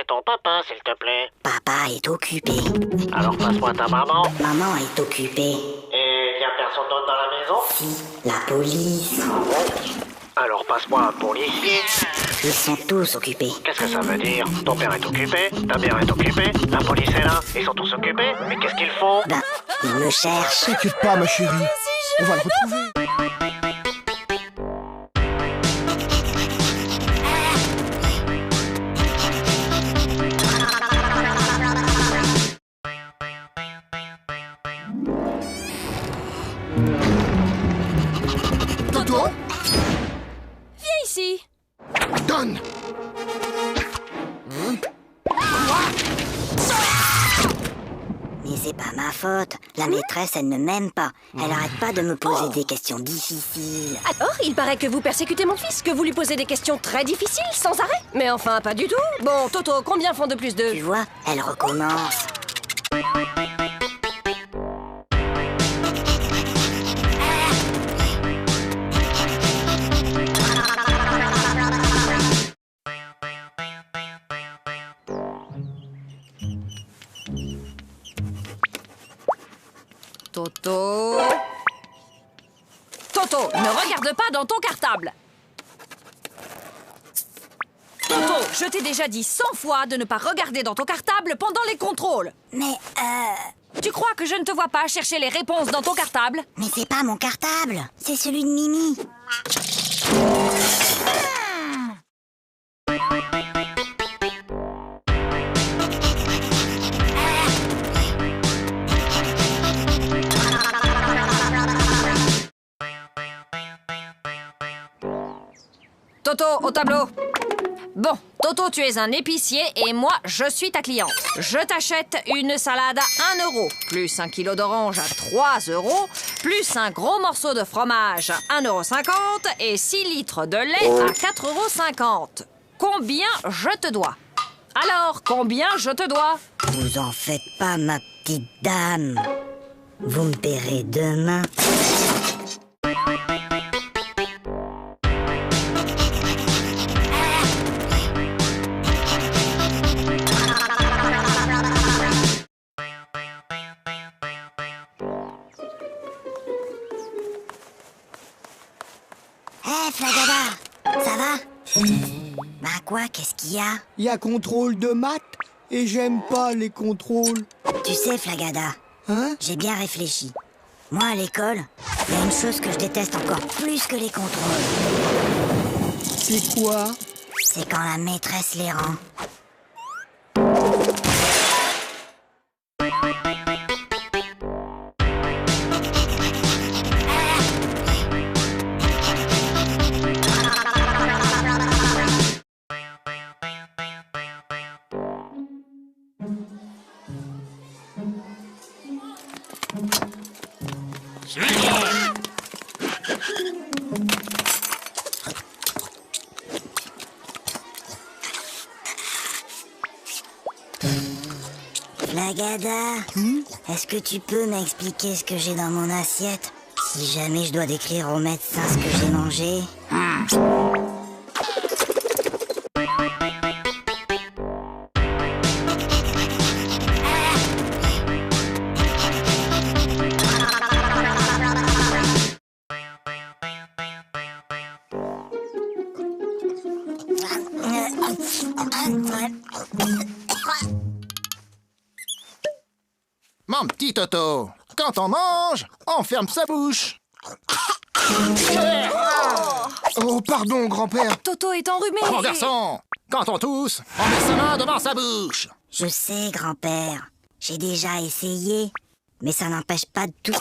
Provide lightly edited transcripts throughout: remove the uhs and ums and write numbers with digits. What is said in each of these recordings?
ton papa, s'il te plaît? Papa est occupé. Alors passe-moi ta maman. Maman est occupée. Et y a personne d'autre dans la maison? Si, la police. Alors passe-moi un policier. Ils sont tous occupés. Qu'est-ce que ça veut dire? Ton père est occupé, ta mère est occupée, la police est là, ils sont tous occupés. Mais qu'est-ce qu'ils font? Ben, ils me cherchent. T'inquiète pas, ma chérie. On va le retrouver. Toto? Viens ici. Donne. Mais c'est pas ma faute. La maîtresse, elle ne m'aime pas. Elle arrête pas de me poser des questions difficiles. Alors, il paraît que vous persécutez mon fils, que vous lui posez des questions très difficiles, sans arrêt. Mais enfin, pas du tout. Bon, Toto, combien font de plus Tu de... vois, elle recommence. Toto... Toto, ne regarde pas dans ton cartable. Toto, je t'ai déjà dit 100 fois de ne pas regarder dans ton cartable pendant les contrôles. Mais, Tu crois que je ne te vois pas chercher les réponses dans ton cartable? mais c'est pas mon cartable. C'est celui de Mimi. Toto, au tableau. Bon, Toto, tu es un épicier et moi, je suis ta cliente. Je t'achète une salade à 1 €, plus 1 kilo d'orange à 3 €, plus un gros morceau de fromage à 1,50 € et 6 litres de lait à 4,50 €. Combien je te dois? Alors, combien je te dois? Vous en faites pas, ma petite dame. Vous me paierez demain. Hé, Flagada, ça va? Bah quoi, qu'est-ce qu'il y a? Il y a contrôle de maths et j'aime pas les contrôles. Tu sais, Flagada, Hein? j'ai bien réfléchi. Moi, à l'école, il y a une chose que je déteste encore plus que les contrôles. C'est quoi? C'est quand la maîtresse les rend. Flagada, est-ce que tu peux m'expliquer ce que j'ai dans mon assiette? Si jamais je dois décrire au médecin ce que j'ai mangé. Mon petit Toto, quand on mange, on ferme sa bouche. Oh, pardon, grand-père. Toto est enrhumé. Mon garçon, quand on tousse, on met sa main devant sa bouche. Je sais, grand-père. J'ai déjà essayé. Mais ça n'empêche pas de tout.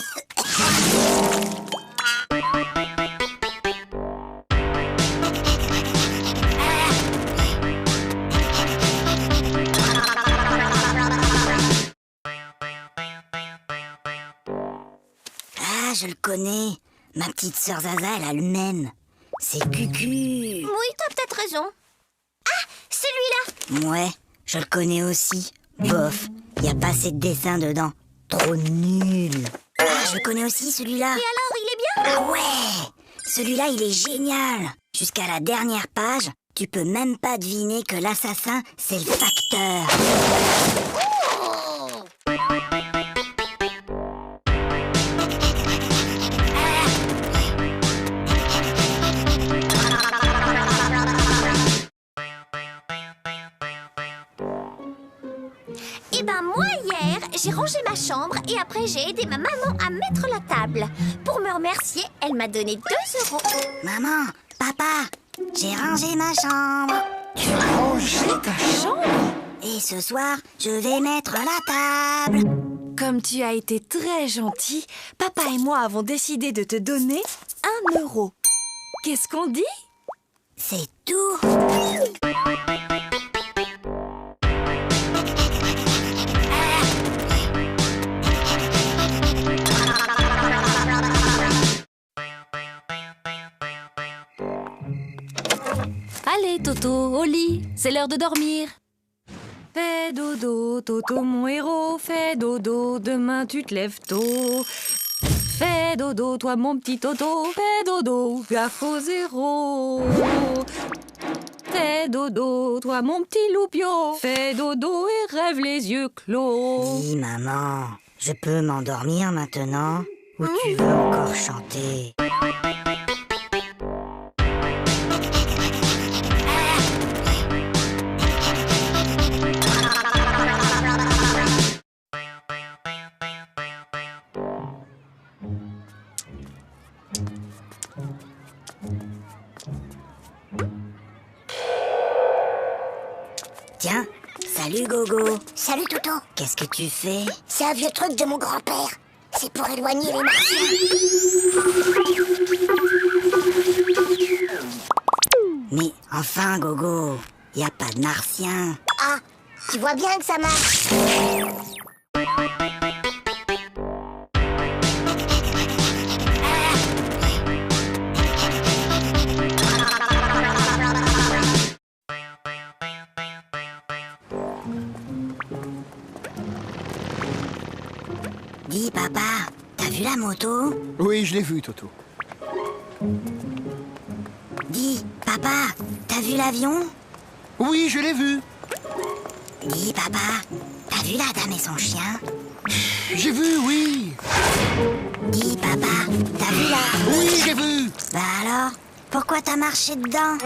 Ah, je le connais. Ma petite sœur Zaza, elle a le même. C'est Cucu. Oui, t'as peut-être raison. Ah, celui-là. Ouais, je le connais aussi. Bof, y a pas assez de dessins dedans. Trop nul. Ah, je le connais aussi, celui-là. Et alors, il est bien? Ah ouais, celui-là, il est génial. Jusqu'à la dernière page, tu peux même pas deviner que l'assassin, c'est le facteur. Eh ben moi hier, j'ai rangé ma chambre et après j'ai aidé ma maman à mettre la table. Pour me remercier, elle m'a donné 2 €. Maman, papa, j'ai rangé ma chambre. Tu as rangé ta chambre? Et ce soir, je vais mettre la table. Comme tu as été très gentil, papa et moi avons décidé de te donner 1 €. Qu'est-ce qu'on dit? C'est tout. Allez, Toto, au lit, c'est l'heure de dormir. Fais dodo, Toto, mon héros, fais dodo, demain tu te lèves tôt. Fais dodo, toi mon petit Toto, fais dodo, gaffe au 0. Fais dodo, toi mon petit loupio, fais dodo et rêve les yeux clos. Dis, maman, je peux m'endormir maintenant? Ou tu veux encore chanter? Tiens, salut Gogo. Salut Toto. Qu'est-ce que tu fais? C'est un vieux truc de mon grand-père. C'est pour éloigner les martiens. Mais enfin Gogo, y a pas de martien. Ah, tu vois bien que ça marche. Dis papa, t'as vu la moto? Oui, je l'ai vu, Toto. Dis papa, t'as vu l'avion? Oui, je l'ai vu. Dis papa, t'as vu la dame et son chien? J'ai vu, oui. Dis papa, t'as vu la... Oui, j'ai vu. Bah alors, pourquoi t'as marché dedans?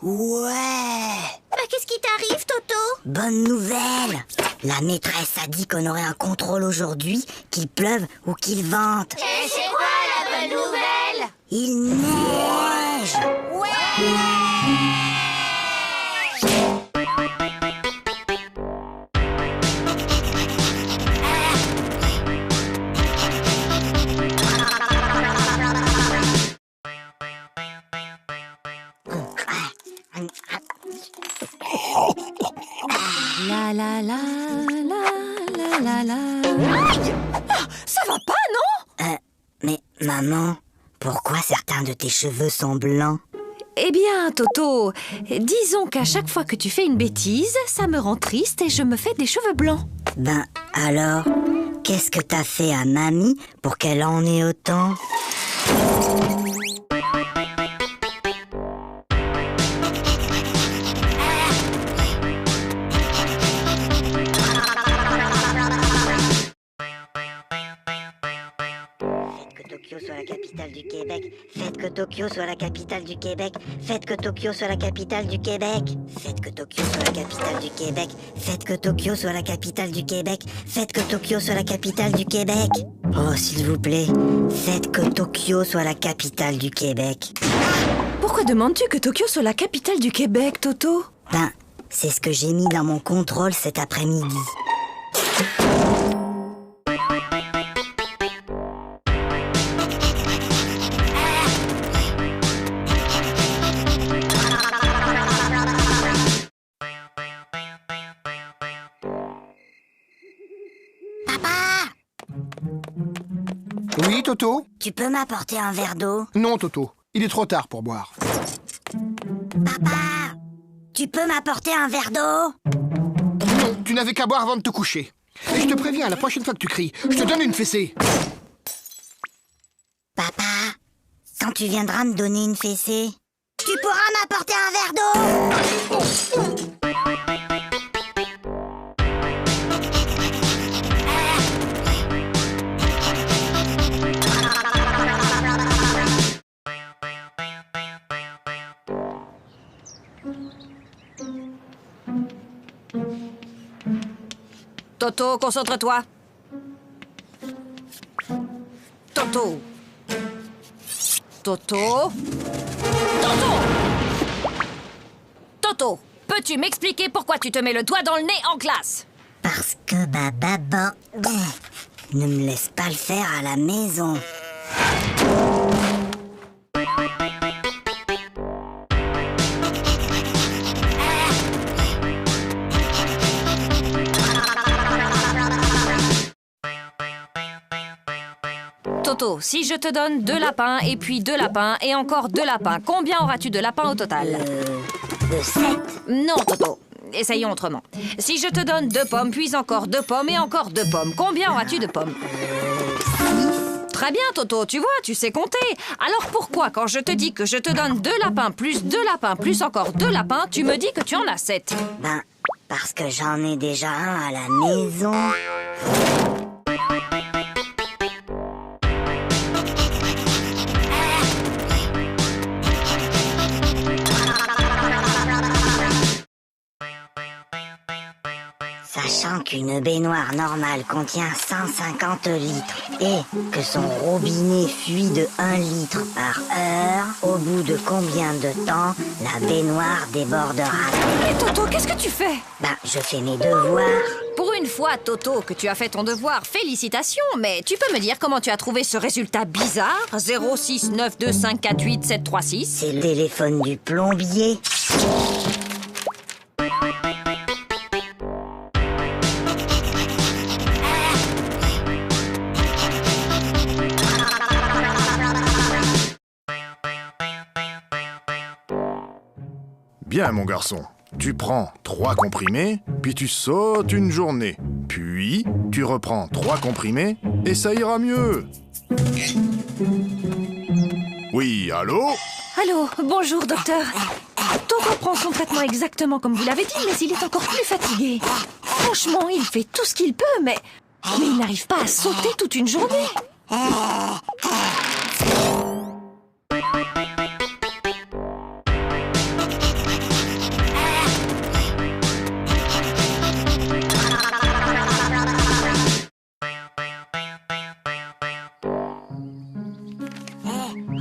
Ouais! Qu'est-ce qui t'arrive, Toto? Bonne nouvelle! La maîtresse a dit qu'on aurait un contrôle aujourd'hui, qu'il pleuve ou qu'il vente. Et c'est quoi la bonne nouvelle? Il neige! La la la la la la la. Aïe! Ah, ça va pas, non? Mais maman, pourquoi certains de tes cheveux sont blancs? Eh bien, Toto, disons qu'à chaque fois que tu fais une bêtise, ça me rend triste et je me fais des cheveux blancs. Ben alors, qu'est-ce que t'as fait à mamie pour qu'elle en ait autant? Tokyo soit la capitale du Québec. Faites que Tokyo soit la capitale du Québec. Faites que Tokyo soit la capitale du Québec. Faites que Tokyo soit la capitale du Québec. Faites que Tokyo soit la capitale du Québec. Faites que Tokyo soit la capitale du Québec. Oh, s'il vous plaît, faites que Tokyo soit la capitale du Québec. Pourquoi demandes-tu que Tokyo soit la capitale du Québec, Toto? Ben, c'est ce que j'ai mis dans mon contrôle cet après-midi. Oui, Toto? Tu peux m'apporter un verre d'eau? Non, Toto. Il est trop tard pour boire. Papa, tu peux m'apporter un verre d'eau? Non, tu n'avais qu'à boire avant de te coucher. Et je te préviens, la prochaine fois que tu cries, je te donne une fessée. Papa, quand tu viendras me donner une fessée, tu pourras m'apporter un verre d'eau? Toto, concentre-toi. Toto. Toto. Toto. Toto, peux-tu m'expliquer pourquoi tu te mets le doigt dans le nez en classe? Parce que ma maman ne me laisse pas le faire à la maison. Toto, si je te donne 2 lapins et puis 2 lapins et encore 2 lapins, combien auras-tu de lapins au total? 7. Non, Toto. Essayons autrement. Si je te donne 2 pommes, puis encore 2 pommes et encore 2 pommes, combien auras-tu de pommes? Très bien, Toto, tu vois, tu sais compter. Alors pourquoi, quand je te dis que je te donne 2 lapins plus 2 lapins plus encore 2 lapins, tu me dis que tu en as 7? Ben, parce que j'en ai déjà un à la maison. Sachant qu'une baignoire normale contient 150 litres et que son robinet fuit de 1 litre par heure, au bout de combien de temps la baignoire débordera? Mais Toto, qu'est-ce que tu fais? Ben, je fais mes devoirs. Pour une fois, Toto, que tu as fait ton devoir, félicitations, mais tu peux me dire comment tu as trouvé ce résultat bizarre? 06925487336. C'est le téléphone du plombier. Bien, mon garçon. Tu prends 3 comprimés, puis tu sautes une journée. Puis, tu reprends 3 comprimés, et ça ira mieux. Oui, allô? Allô, bonjour, docteur. Toto prend son traitement exactement comme vous l'avez dit, mais il est encore plus fatigué. Franchement, il fait tout ce qu'il peut, mais il n'arrive pas à sauter toute une journée.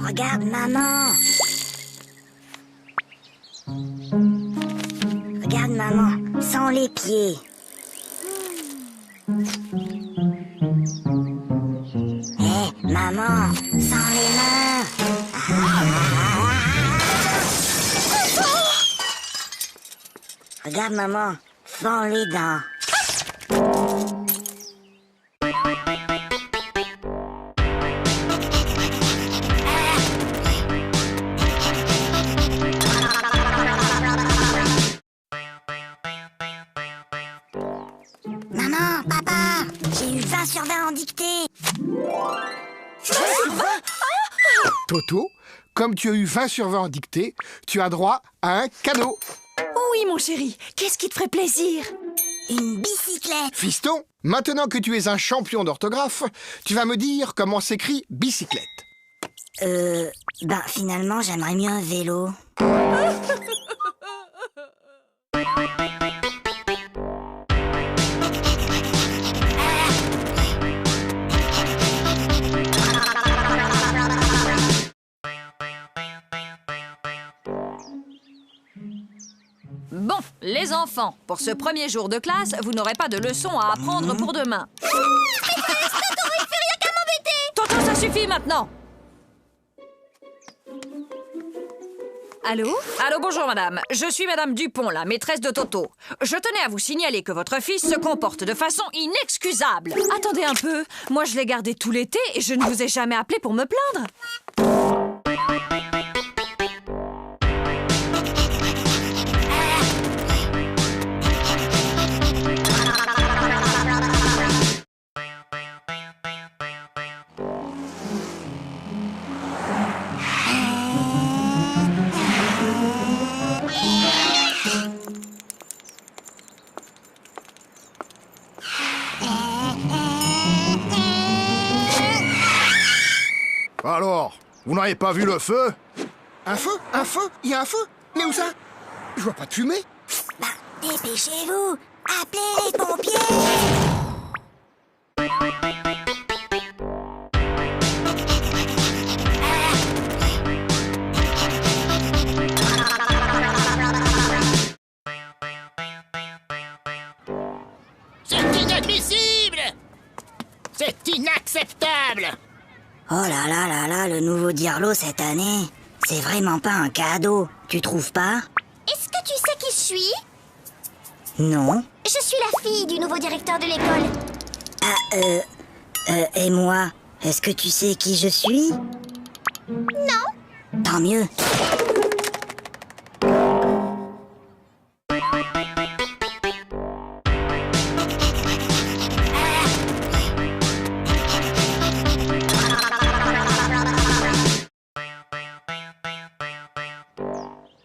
Regarde, maman. Regarde, maman, sans les pieds. Maman, sans les mains. Regarde, maman, sans les dents. Maman, papa, j'ai eu 20 sur 20 en dictée. Toto, comme tu as eu 20 sur 20 en dictée, tu as droit à un cadeau. Oui, mon chéri, qu'est-ce qui te ferait plaisir? Une bicyclette. Fiston, maintenant que tu es un champion d'orthographe, tu vas me dire comment s'écrit bicyclette. Ben finalement, j'aimerais mieux un vélo. Bon, les enfants, pour ce premier jour de classe, vous n'aurez pas de leçons à apprendre pour demain. Maîtresse, Toto, il fait rien qu'à m'embêter. Toto, ça suffit maintenant. Allô? Allô, bonjour madame. Je suis madame Dupont, la maîtresse de Toto. Je tenais à vous signaler que votre fils se comporte de façon inexcusable. Attendez un peu. Moi, je l'ai gardé tout l'été et je ne vous ai jamais appelé pour me plaindre. Alors, vous n'avez pas vu le feu? Un feu? Un feu? Il y a un feu? Mais où ça? Je vois pas de fumée. Bah, dépêchez-vous. Appelez les pompiers. C'est inadmissible! C'est inacceptable! Oh là là là là, le nouveau Dirlo cette année. C'est vraiment pas un cadeau. Tu trouves pas? Est-ce que tu sais qui je suis? Non. Je suis la fille du nouveau directeur de l'école. Et moi, est-ce que tu sais qui je suis? Non? Tant mieux.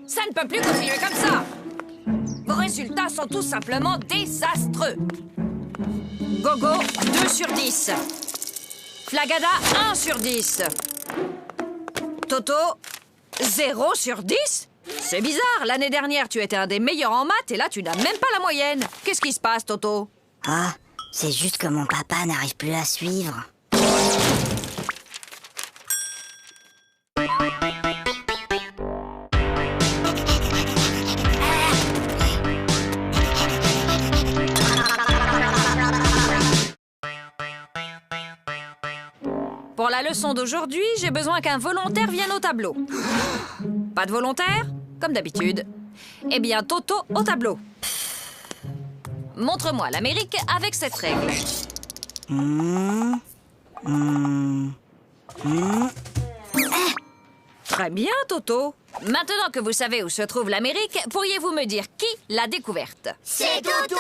Ça ne peut plus continuer comme ça. Vos résultats sont tout simplement désastreux. Gogo, 2 sur 10. Flagada, 1 sur 10. Toto, 0 sur 10? C'est bizarre, l'année dernière, tu étais un des meilleurs en maths et là, tu n'as même pas la moyenne. Qu'est-ce qui se passe, Toto? Ah, c'est juste que mon papa n'arrive plus à suivre. Pour la leçon d'aujourd'hui, j'ai besoin qu'un volontaire vienne au tableau. Pas de volontaire? Comme d'habitude. Eh bien, Toto au tableau. Montre-moi l'Amérique avec cette règle. Très bien, Toto. Maintenant que vous savez où se trouve l'Amérique, pourriez-vous me dire qui l'a découverte? C'est Toto!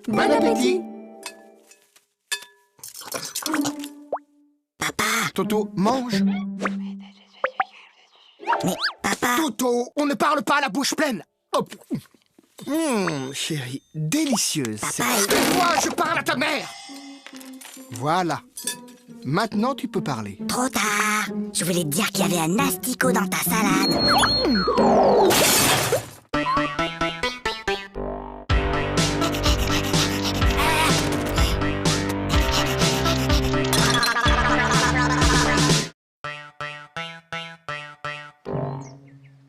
Bon appétit. Papa, Toto, mange. mais papa... Toto, on ne parle pas à la bouche pleine. Hop. Chérie, délicieuse. Papa, Tais-toi, je parle à ta mère. Voilà. Maintenant, tu peux parler. trop tard. Je voulais te dire qu'il y avait un asticot dans ta salade.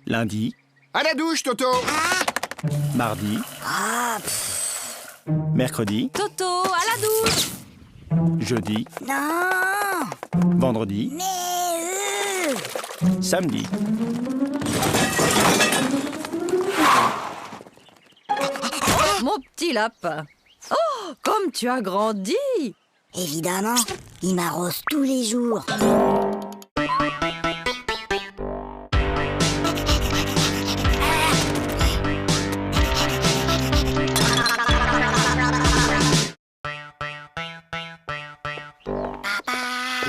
Lundi, À la douche, Toto. mardi, mercredi, Toto, à la douche. jeudi, Non, vendredi, mais... samedi. Mon petit lapin. Oh, comme tu as grandi. Évidemment, il m'arrose tous les jours.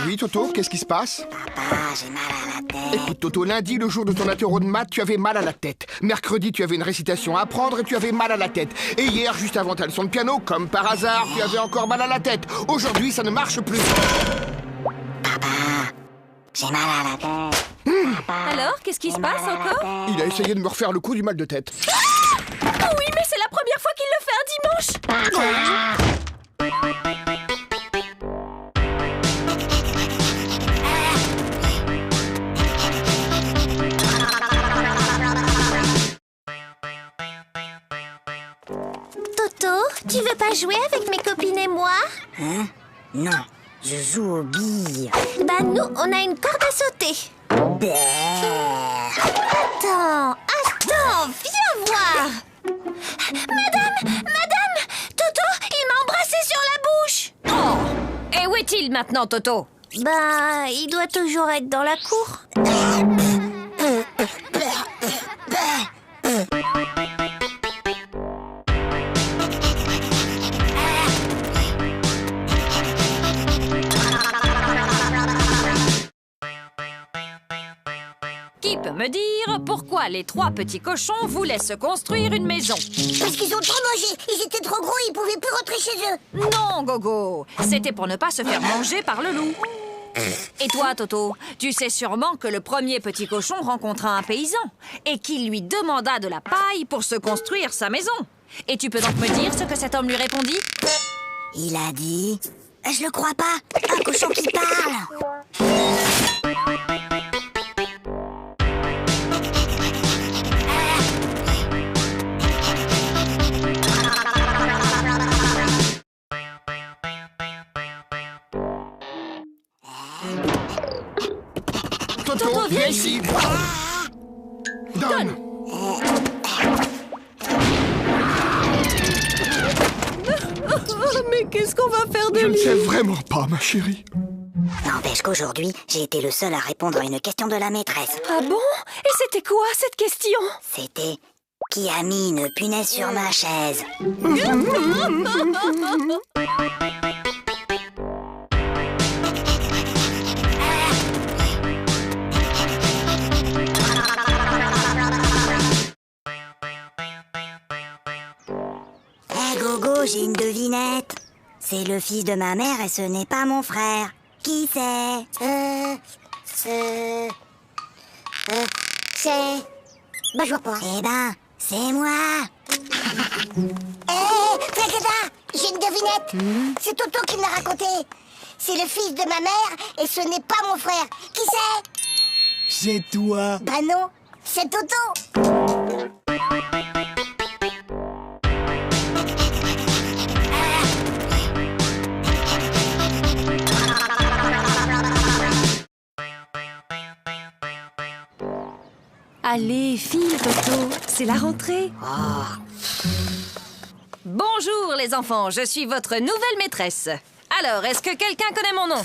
Oui, Toto, qu'est-ce qui se passe? Papa, j'ai mal à la tête. Écoute, Toto, lundi, le jour de ton apéro de maths, tu avais mal à la tête. Mercredi, tu avais une récitation à apprendre et tu avais mal à la tête. Et hier, juste avant ta leçon de piano, comme par hasard, tu avais encore mal à la tête. Aujourd'hui, ça ne marche plus. J'ai mal à la tête. Alors, qu'est-ce qui se passe encore? Il a essayé de me refaire le coup du mal de tête. Oui, mais c'est la première fois qu'il le fait un dimanche. jouer avec mes copines et moi? Hein? Non, je joue aux billes. Bah nous, on a une corde à sauter. Attends, viens voir. Madame, Toto, il m'a embrassé sur la bouche. Oh! Et où est-il maintenant, Toto? Bah, il doit toujours être dans la cour. Qui peut me dire pourquoi les 3 petits cochons voulaient se construire une maison? Parce qu'ils ont trop mangé. Ils étaient trop gros, ils pouvaient plus rentrer chez eux. Non, Gogo, c'était pour ne pas se faire manger par le loup. Et toi, Toto, tu sais sûrement que le premier petit cochon rencontra un paysan et qu'il lui demanda de la paille pour se construire sa maison. Et tu peux donc me dire ce que cet homme lui répondit? Il a dit... Je le crois pas. Un cochon qui parle. Toto, viens ici. Donne. Mais qu'est-ce qu'on va faire de Je ne lui? sais vraiment pas, ma chérie. N'empêche qu'aujourd'hui, j'ai été le seul à répondre à une question de la maîtresse. Ah bon? Et c'était quoi cette question? C'était... Qui a mis une punaise sur ma chaise? Hé Gogo, j'ai une devinette. C'est le fils de ma mère et ce n'est pas mon frère. Qui c'est? C'est... Bah je vois pas. Eh ben, c'est moi. Fragada, j'ai une devinette. C'est Toto qui me l'a raconté. C'est le fils de ma mère et ce n'est pas mon frère. Qui c'est? C'est toi. Bah non, c'est Toto. Allez, file, Toto, c'est la rentrée. Bonjour, les enfants, je suis votre nouvelle maîtresse. Alors, est-ce que quelqu'un connaît mon nom?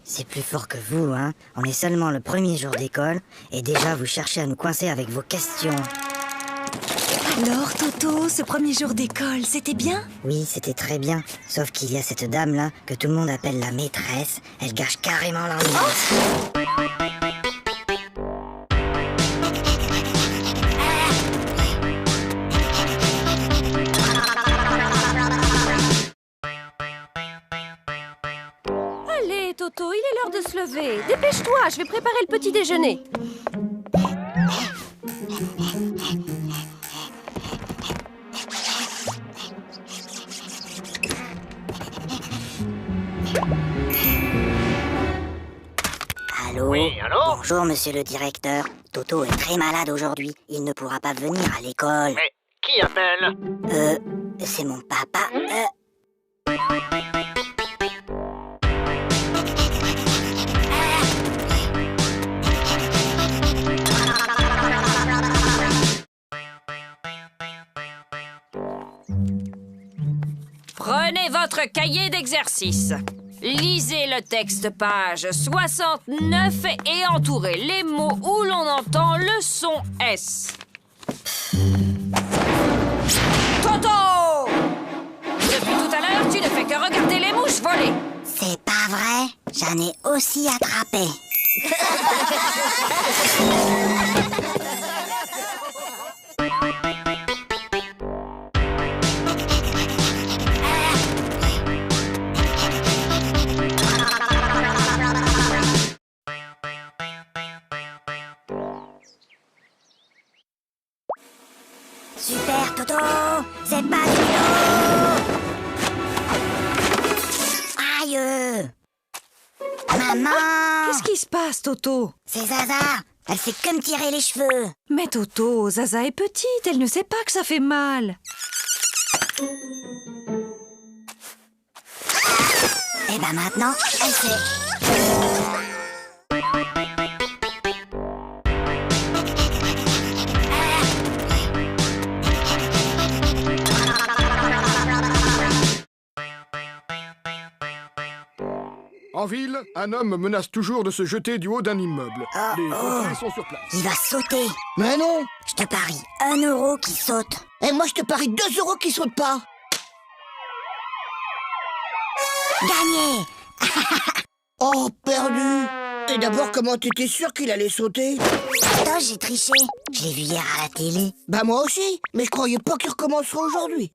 C'est plus fort que vous, hein. On est seulement le premier jour d'école et déjà vous cherchez à nous coincer avec vos questions. Alors, Toto, ce premier jour d'école, c'était bien? Oui, c'était très bien. Sauf qu'il y a cette dame-là que tout le monde appelle la maîtresse. Elle gâche carrément l'ambiance. Allez, Toto, il est l'heure de se lever. Dépêche-toi, je vais préparer le petit déjeuner. Allô? Oui, allô? Bonjour, monsieur le directeur. Toto est très malade aujourd'hui. Il ne pourra pas venir à l'école. Mais qui appelle? C'est mon papa. Prenez votre cahier d'exercice. Lisez le texte page 69 et entourez les mots où l'on entend le son S. Toto! Depuis tout à l'heure, tu ne fais que regarder les mouches voler. C'est pas vrai. J'en ai aussi attrapé. Super, Toto! C'est pas du tout! Aïe! Maman! Qu'est-ce qui se passe, Toto? C'est Zaza! Elle fait que me tirer les cheveux! Mais Toto, Zaza est petite, elle ne sait pas que ça fait mal. Et ben maintenant, elle sait. En ville, un homme menace toujours de se jeter du haut d'un immeuble. Les pompiers sont sur place. Il va sauter. Mais non. Je te parie 1 euro qui saute. Et moi, je te parie 2 euros qui sautent pas. Gagné. Oh, perdu. Et d'abord, comment t'étais sûr qu'il allait sauter? Attends, j'ai triché. Je l'ai vu hier à la télé. Bah moi aussi, mais je croyais pas qu'il recommencerait aujourd'hui.